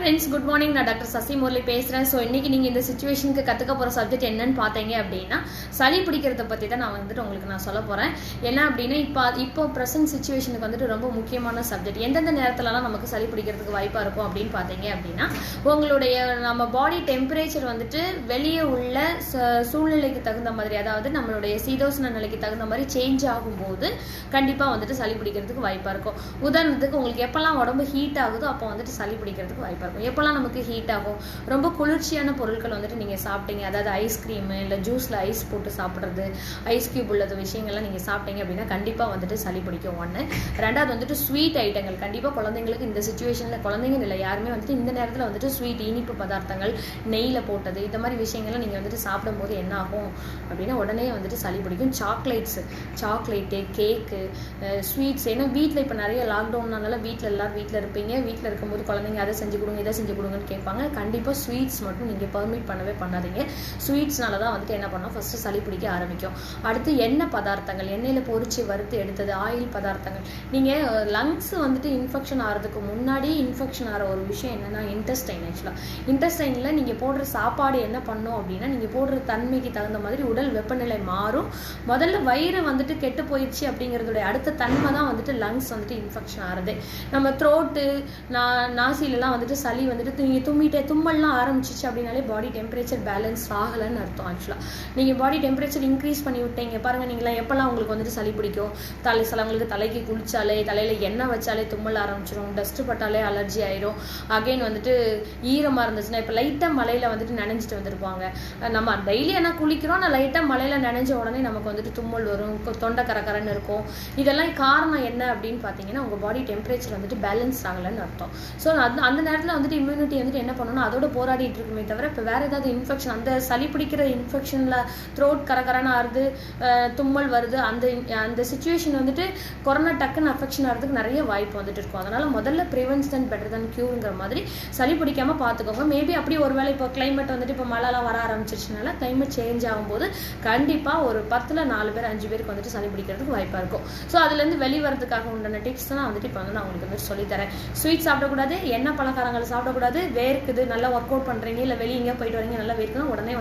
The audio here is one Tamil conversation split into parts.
Friends, good morning. நான் டாக்டர் சசி முரளி பேசுகிறேன். ஸோ இன்றைக்கி நீங்கள் இந்த சுச்சுவேஷனுக்கு கற்றுக்க போகிற சப்ஜெக்ட் என்னன்னு பார்த்தீங்க அப்படின்னா, சளி பிடிக்கிறத பற்றி தான் நான் உங்களுக்கு சொல்ல போகிறேன். என்ன அப்படின்னா, இப்போ ப்ரெசன்ட் சுச்சுவேஷனுக்கு ரொம்ப முக்கியமான சப்ஜெக்ட். எந்தெந்த நேரத்துலலாம் நமக்கு சளி பிடிக்கிறதுக்கு வாய்ப்பாக இருக்கும் அப்படின்னு பார்த்தீங்க அப்படின்னா, உங்களுடைய நம்ம பாடி டெம்பரேச்சர் வெளியே உள்ள சூழ்நிலைக்கு தகுந்த மாதிரி, அதாவது நம்மளுடைய சீதோஷ்ண நிலைக்கு தகுந்த மாதிரி சேஞ்ச் ஆகும்போது கண்டிப்பாக சளி பிடிக்கிறதுக்கு வாய்ப்பாக இருக்கும். உதாரணத்துக்கு உங்களுக்கு எப்போல்லாம் உடம்பு ஹீட் ஆகுதோ அப்போ சளி பிடிக்கிறதுக்கு வாய்ப்பாக இருக்கும். எப்போல்லாம் நமக்கு ஹீட் ஆகும், ரொம்ப குளிர்ச்சியான பொருட்கள் நீங்கள் சாப்பிட்டீங்க, அதாவது ஐஸ்கிரீமு இல்லை ஜூஸில் ஐஸ் போட்டு சாப்பிட்றது, ஐஸ் கியூப் உள்ளது விஷயங்கள்லாம் நீங்கள் சாப்பிட்டீங்க அப்படின்னா கண்டிப்பாக சளி பிடிக்கும். ஒன்று. ரெண்டாவது ஸ்வீட் ஐட்டங்கள். கண்டிப்பாக குழந்தைங்களுக்கு இந்த சுச்சுவேஷனில், குழந்தைங்க இல்லை யாருமே இந்த நேரத்தில் ஸ்வீட் இனிப்பு பதார்த்தங்கள், நெய்யில் போட்டது, இந்த மாதிரி விஷயங்கள்லாம் நீங்கள் சாப்பிடும்போது என்ன ஆகும் அப்படின்னா உடனே சளி பிடிக்கும். சாக்லேட்டு, கேக்கு, ஸ்வீட்ஸ். ஏன்னா வீட்டில் இப்போ நிறைய லாக்டவுன்னால எல்லாரும் வீட்டில் இருப்பீங்க. வீட்டில் இருக்கும்போது குழந்தைங்க அதை செஞ்சு கொடுங்க, இதை செஞ்சு கொடுங்கன்னு கேட்பாங்க. கண்டிப்பாக ஸ்வீட்ஸ் மட்டும் நீங்கள் பெர்மிட் பண்ணவே பண்ணாதீங்க. ஸ்வீட்ஸ்னால தான் என்ன பண்ணோம், ஃபஸ்ட்டு சளி பிடிக்க ஆரம்பிக்கும். அடுத்து எண்ணெய் பதார்த்தங்கள், எண்ணெயில் பொரிச்சு வறுத்து எடுத்தது, ஆயில் பதார்த்தங்கள். நீங்கள் லங்ஸ் இன்ஃபெக்ஷன் ஆகிறதுக்கு முன்னாடி இன்ஃபெக்ஷன் ஆகிற ஒரு விஷயம் என்னென்னா இன்டெஸ்டைன். ஆக்சுவலாக இன்டெஸ்டைனில் நீங்கள் போடுற சாப்பாடு என்ன பண்ணும் அப்படின்னா, நீங்கள் போடுற தன்மைக்கு தகுந்த மாதிரி உடல் வெப்பநிலை மாறும். முதல்ல வயிறு கெட்டு போயிடுச்சு அப்படிங்கிறதுடைய அடுத்த தன்மை தான் லங்ஸ் இன்ஃபெக்ஷன் ஆகிறது. நம்ம த்ரோட்டு, நாசிலெலாம் சளி நீங்கள் தும்மல்லாம் ஆரம்பிச்சிச்சு அப்படின்னாலே பாடி டெம்பரேச்சர் பேலன்ஸ் ஆகலைன்னு அர்த்தம். ஆக்சுவலாக நீங்கள் பாடி டெம்பரேச்சர் இன்க்ரீஸ் பண்ணி விட்டீங்க பாருங்கள். நீங்களாம் எப்போல்லாம் உங்களுக்கு சளி பிடிக்கும், சிலவங்களுக்கு தலைக்கு குளிச்சாலே, தலையில் எண்ணெய் வச்சாலே தும்மல் ஆரம்பிச்சிடும், டஸ்ட்டு பட்டாலே அலர்ஜி ஆயிரும். அகைன் ஈரமாக இருந்துச்சுன்னா, இப்போ லைட்டாக மலையில் நனைஞ்சிட்டு வந்திருப்பாங்க. நம்ம டெய்லி என்ன குளிக்கிறோம், நான் லைட்டாக மலையில் நனைஞ்ச உடனே நமக்கு தும்மல் வரும், தொண்டை கரகரன்னு இருக்கும். இதெல்லாம் காரணம் என்ன அப்படின்னு பார்த்தீங்கன்னா, உங்கள் பாடி டெம்பரேச்சர் பேலன்ஸ் ஆகலைன்னு அர்த்தம். ஸோ அந்த நேரத்தில் இம்யூனிட்டி என்ன பண்ணணும்னா அதோட போராடிட்டு இருக்குமே தவிர, இப்போ வேறு ஏதாவது இன்ஃபெக்ஷன், அந்த சளி பிடிக்கிற இன்ஃபெக்ஷனில் த்ரோட் கரகரன்னு ஆறுது, தும்மல் வருது, அந்த சுச்சுவேஷன் கொரோனா டக்குன்னு அஃபெக்ஷன் ஆகிறதுக்கு நிறைய வாய்ப்பு இருக்கும். அதனால் முதல்ல ப்ரிவென்ஷன் பெட்டர் தன் க்யூருங்கிற மாதிரி சளி பிடிக்காமல் பார்த்துக்கோங்க. மேபி அப்படி ஒரு வேளை இப்போ கிளைமேட் இப்போ மழைலாம் வர ஆரம்பிச்சிருச்சுனால, கிளைமேட் சேஞ்ச் ஆகும்போது கண்டிப்பாக ஒரு 10ல் 4 பேர் 5 பேருக்கு சளி பிடிக்கிறதுக்கு வாய்ப்பாக இருக்கும். ஸோ அதுலேருந்து வெளிவரதுக்காக உண்டான டிப்ஸ் தான் இப்போ நான் உங்களுக்கு சொல்லித்தரேன். ஸ்வீட் சாப்பிடக்கூடாது, எண்ணெய் பலகாரங்கள் சாப்பிடக்கூடாது, வேர்க்குது, நல்லா ஒர்க் அவுட் பண்ணுறீங்க இல்லை வெளியே எங்கேயா போயிட்டு வரீங்க, நல்லா வேர்க்கணும், உடனே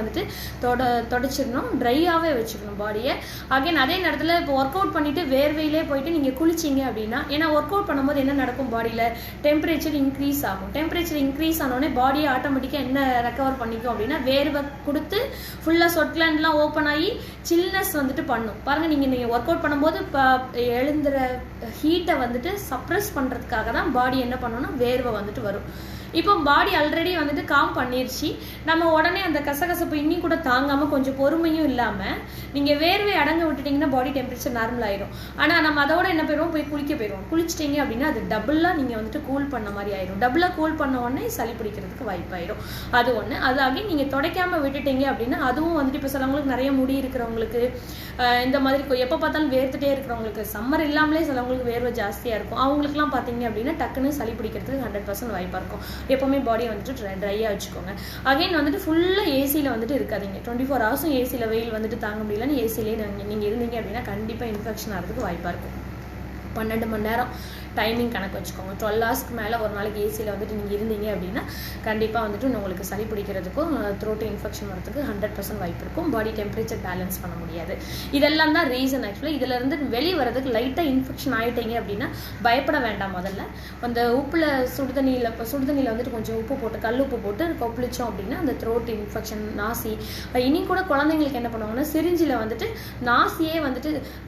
தொடச்சிடணும், ட்ரையாகவே வச்சுக்கணும் பாடியை. அகைன் அதே நேரத்தில் இப்போ ஒர்க் அவுட் பண்ணிவிட்டு வேர்வையிலே போயிட்டு நீங்கள் குளிச்சிங்க அப்படின்னா, ஏன்னா ஒர்க் அவுட் பண்ணும்போது என்ன நடக்கும், பாடியில் டெம்பரேச்சர் இன்க்ரீஸ் ஆகும். டெம்பரேச்சர் இன்க்ரீஸ் ஆனோடனே பாடியை ஆட்டோமேட்டிக்காக என்ன ரெக்கவர் பண்ணிக்கும் அப்படின்னா, வேர்வை கொடுத்து ஃபுல்லாக சொட் கிளாண்ட்லாம் ஓப்பன் ஆகி சில்னஸ் பண்ணும். பாருங்கள், நீங்கள் ஒர்க் அவுட் பண்ணும்போது இப்போ எழுந்துற ஹீட்டை சப்ரஸ் பண்ணுறதுக்காக தான் பாடி என்ன பண்ணணும்னா வேர்வை வரும். இப்போ பாடி ஆல்ரெடி காம் பண்ணிருச்சு, நம்ம உடனே அந்த கசகசப்பு இன்னும் கூட தாங்காமல் கொஞ்சம் பொறுமையும் இல்லாமல் நீங்கள் வேர்வை அடங்க விட்டுட்டிங்கன்னா பாடி டெம்பரேச்சர் நார்மல் ஆயிரும். ஆனால் நம்ம அதோட என்ன போயிடுவோம், போய் போயிடுவோம். குளிச்சிட்டிங்க அப்படின்னா அது டபுளாக நீங்கள் கூல் பண்ண மாதிரி ஆயிரும். டபுளாக கூல் பண்ண உடனே சளி பிடிக்கிறதுக்கு வாய்ப்பாயிரும். அது ஒன்று. அதாகி நீங்கள் துடைக்காமல் விட்டுட்டீங்க அப்படின்னா அதுவும் இப்போ சிலவங்களுக்கு நிறைய முடி இருக்கிறவங்களுக்கு, இந்த மாதிரி எப்போ பார்த்தாலும் வேர்த்துட்டே இருக்கிறவங்களுக்கு, சம்மர் இல்லாமலே சிலவங்களுக்கு வேர்வை ஜாஸ்தியாக இருக்கும், அவங்களுக்குலாம் பார்த்தீங்க அப்படின்னா டக்குன்னு சளி பிடிக்கிறதுக்கு 100% வாய்ப்பாக இருக்கும். எப்போவுமே பாடியை ட்ரையாக வச்சுக்கோங்க. அகைன் ஃபுல்லாக ஏசியில் இருக்காதீங்க. 24 ஹவர்ஸும் ஏசியில் வெயில் தாங்க முடியலன்னு ஏசியிலே நீங்கள் இருந்தீங்க அப்படின்னா கண்டிப்பாக இன்ஃபெக்ஷன் ஆகிறதுக்கு வாய்ப்பாக இருக்கும். 12 மணி நேரம் டைமிங் கணக்கு வச்சுக்கோங்க. 12 ஹவர்ஸ்க்கு மேலே ஒரு நாளைக்கு ஏசியில் நீங்கள் இருந்தீங்க அப்படின்னா கண்டிப்பாக உங்களுக்கு சளி பிடிக்கிறதுக்கும் த்ரோட் இன்ஃபெக்ஷன் வரதுக்கு 100% வாய்ப்பு இருக்கும். பாடி டெம்பரேச்சர் பேலன்ஸ் பண்ண முடியாது. இதெல்லாம் தான் ரீசன். ஆக்சுவலாக இதிலேருந்து வெளியே வரதுக்கு லைட்டாக இன்ஃபெக்ஷன் ஆகிட்டீங்க அப்படின்னா பயப்பட வேண்டாம். முதல்ல அந்த உப்பில் சுடுதண்ணியில் கொஞ்சம் உப்பு போட்டு, கல் உப்பு போட்டு கொப்பளிச்சோம் அப்படின்னா அந்த த்ரோட் இன்ஃபெக்ஷன், நாசி, இனி கூட குழந்தைங்களுக்கு என்ன பண்ணுவாங்கன்னா சிரிஞ்சில் நாசியே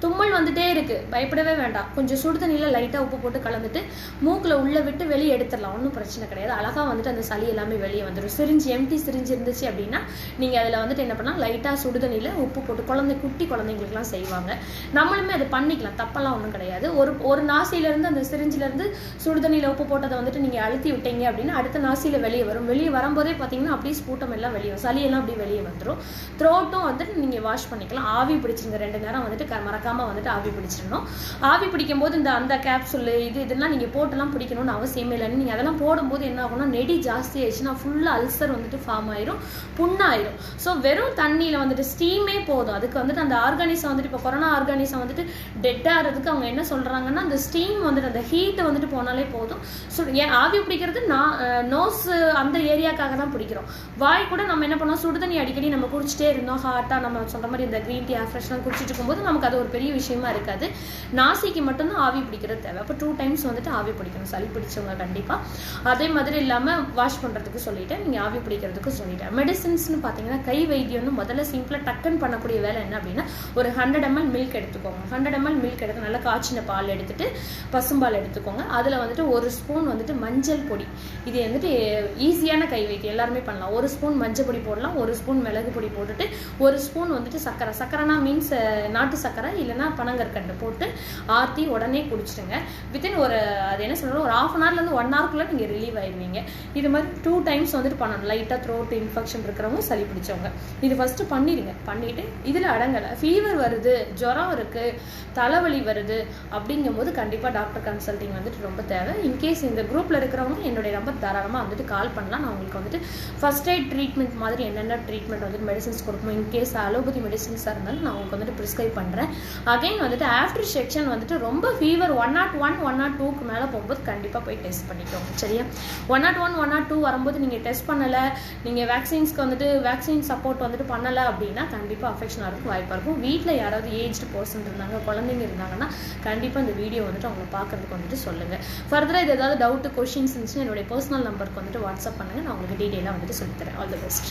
தும்மல் இருக்குது, பயப்படவே வேண்டாம். கொஞ்சம் சுடுதண்ணியில் லைட்டாக உப்பு போட்டு கலந்துட்டு மூக்கில் உள்ளே விட்டு வெளியே எடுத்துடலாம், ஒன்றும் பிரச்சனை கிடையாது. அழகாக அந்த சளி எல்லாமே வெளியே வந்துடும். எம்டி சிரிஞ்சு இருந்துச்சு அப்படின்னா நீங்கள் அதில் என்ன பண்ணலாம், லைட்டாக சுடுதண்ணியில் உப்பு போட்டு, குட்டி குழந்தைங்களுக்குலாம் செய்வாங்க, நம்மளுமே அதை பண்ணிக்கலாம், தப்பெல்லாம் ஒன்றும் கிடையாது. ஒரு நாசியிலேருந்து அந்த சிரிஞ்சிலேருந்து சுடுதண்ணியில் உப்பு போட்டதை நீங்கள் அழுத்தி விட்டீங்க அப்படின்னா அடுத்த நாசியில் வெளியே வரும். வெளியே வரும்போதே பார்த்தீங்கன்னா அப்படியே ஸ்பூட்டம் எல்லாம் வெளியே வரும், சளியெல்லாம் அப்படியே வெளியே வந்துடும். த்ரோட்டும் நீங்கள் வாஷ் பண்ணிக்கலாம். ஆவி பிடிச்சிருங்க 2 நேரம் மறக்காமல் ஆவி பிடிச்சிடணும். ஆவி பிடிக்கும் போது அந்த கேப்சூல் இதெல்லாம் நீங்கள் போட்டுலாம் பிடிக்கணும்னு அவசியமே இல்லை. நீங்கள் அதெல்லாம் போடும்போது என்ன ஆகும்னா நெடி ஜாஸ்தி ஆயிடுச்சுன்னா ஃபுல்லாக அல்சர் வந்துட்டு ஃபார்ம் ஆயிரும், புண்ணாயிரும். ஸோ வெறும் தண்ணியில் வந்துட்டு ஸ்டீமே போதும். அதுக்கு வந்துட்டு அந்த ஆர்கானிசம் வந்துட்டு இப்போ கொரோனா ஆர்கானிசம் வந்துட்டு டெட் ஆகிறதுக்கு அவங்க என்ன சொல்கிறாங்கன்னா அந்த ஸ்டீம் வந்துட்டு அந்த ஹீட்டை வந்துட்டு போனாலே போதும். ஸோ ஆவி பிடிக்கிறது நோஸ் அந்த ஏரியாக்காக தான் பிடிக்கிறோம். வாய் கூட நம்ம என்ன பண்ணோம், சுடுதண்ணி அடிக்கடி நம்ம குடிச்சிட்டே இருந்தோம், ஹாட்டாக நம்ம சொல்கிற மாதிரி இந்த க்ரீன் டீ ஃப்ரெஷ்லாம் குடிச்சிட்டு இருக்கும்போது நமக்கு அது ஒரு பெரிய விஷயமா இருக்காது. நாசிக்கு மட்டும்தான் ஆவி பிடிக்கிறது தேவை. அப்போ 2 times வந்துட்டு ஆவி பிடிக்கணும் சளி பிடிச்சவங்க கண்டிப்பாக. அதே மாதிரி இல்லாமல் வாஷ் பண்ணுறதுக்கு சொல்லிட்டேன், நீங்கள் ஆவி பிடிக்கிறதுக்கு சொல்லிட்டேன். மெடிசின்ஸ்னு பார்த்தீங்கன்னா கை வைத்தியம்னு முதல்ல சிம்பிளாக டக்குன்னு பண்ணக்கூடிய வேலை என்ன அப்படின்னா ஒரு 100 ml மில்க் எடுத்துக்கோங்க. 100 ml மில்க் எடுத்து நல்லா காய்ச்சின பால் எடுத்துட்டு பசும்பால் எடுத்துக்கோங்க. அதில் வந்துட்டு 1 ஸ்பூன் வந்துட்டு மஞ்சள் பொடி. இது வந்துட்டு ஈஸியான கை வைத்தியம், எல்லாருமே பண்ணலாம். 1 ஸ்பூன் மஞ்சள் பொடி போடலாம், 1 ஸ்பூன் மிளகு பொடி போட்டுட்டு 1 ஸ்பூன் வந்துட்டு சக்கரைனா மீன்ஸ் நாட்டு சக்கரை இல்லைன்னா பனங்கற்கண்டு போட்டு ஆற்றி உடனே குடிச்சிடுங்க. வித்தின் அது என்ன சொல்கிறோம், ஒரு 1/2 hourலேருந்து 1 hourக்குள்ளே நீங்கள் ரிலீவ் ஆயிடுவீங்க. இது மாதிரி 2 times வந்துட்டு பண்ணணும். லைட்டாக த்ரோட் இன்ஃபெக்ஷன் இருக்கிறவங்க சளி பிடிச்சவங்க இது ஃபஸ்ட்டு பண்ணிடுங்க. பண்ணிவிட்டு இதில் அடங்கலை, ஃபீவர் வருது, ஜுரம் இருக்குது, தலைவலி வருது அப்படிங்கும்போது கண்டிப்பாக டாக்டர் கன்சல்டிங் வந்துட்டு ரொம்ப தேவை. இன்கேஸ் இந்த குரூப்பில் இருக்கிறவங்க என்னுடைய நம்பர் தாராளமாக வந்துட்டு கால் பண்ணலாம். நான் உங்களுக்கு வந்துட்டு ஃபர்ஸ்ட் எய்ட் ட்ரீட்மெண்ட் மாதிரி என்னென்ன ட்ரீட்மெண்ட் வந்துட்டு மெடிசன்ஸ் கொடுக்கணும். இன்கேஸ் அலோபதி மெடிசன்ஸாக இருந்தாலும் நான் உங்களுக்கு வந்துட்டு ப்ரிஸ்கிரைப் பண்ணுறேன். அகைன் வந்துட்டு ஆஃப்டர் செக்ஷன் வந்துட்டு ரொம்ப ஃபீவர் 101, 102க்கு மேலே போகும்போது கண்டிப்பாக போய் டெஸ்ட் பண்ணிக்கோங்க. சரியா? 101, 102 வரும்போது நீங்கள் டெஸ்ட் பண்ணலை, நீங்கள் வேக்சின்ஸ்க்கு வந்துட்டு வேக்சின் சப்போர்ட் வந்துட்டு பண்ணலை அப்படின்னா கண்டிப்பாக அஃபெக்ஷன் ஆகிறதுக்கு வாய்ப்பாக இருக்கும். வீட்டில் யாராவது ஏஜ்டு பர்சன் இருந்தாங்க, குழந்தைங்க இருந்தாங்கன்னா கண்டிப்பாக இந்த வீடியோ வந்துட்டு அவங்களை பார்க்கறதுக்கு வந்துட்டு சொல்லுங்கள். ஃபர்தராக இது ஏதாவது டவுட்டு கொஷின்ஸ் இருந்துச்சுன்னா என்னுடைய பர்சனல் நம்பருக்கு வந்துட்டு வாட்ஸ்அப் பண்ணுங்கள், நான் உங்களுக்கு டீட்டெயிலாக வந்துட்டு சொல்லித்தரேன். All the best.